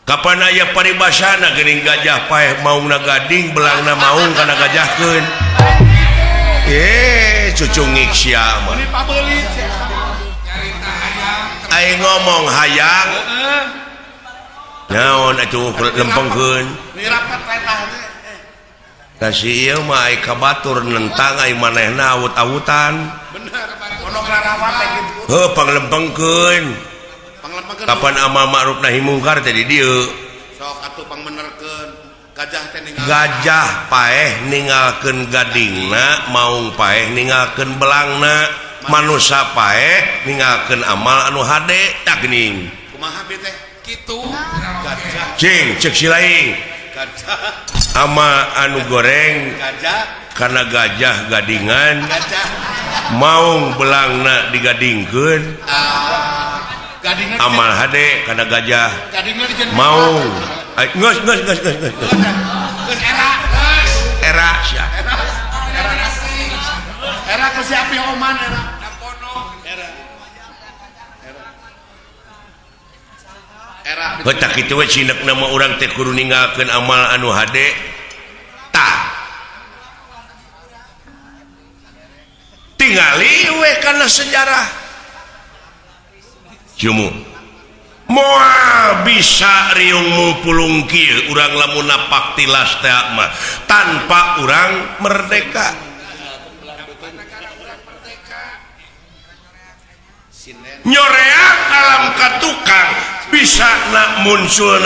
kapan aya paribasana geuning gajah paeh maungna gading belangna maung kana gajahkeun cucungik sia mah aing ngomong hayang naon atuh lempengkeun da si ieu mah ai kabatur nentang ai manehna awut-awutan bener pondok rarawat kitu heuh panglempengkeun kapan amal ma'ruf nahi mungkar teh di dieu sok atuh pangbenerkeun gajah teh ninggal gajah paeh ninggalkeun gadingna maung paeh ninggalkeun belangna manusia paeh ninggalkeun amal anu hade tak geuning kumaha bi teh kitu gajah cing ceuk si laing gajah ama anu goreng gajah karena gajah gadingan gajah maung belangna digadingkeun amal hade karena gajah maung geus era sia era ku si api oman era eta kitu we cinek nama urang teh kudu ninggalkeun amal anu hade tah tingali we kana sejarah jumu moal bisa riung mupulung kieu urang lamun napak tilas teh mah tanpa urang merdeka nyoreak alam katukang bisa nak munculna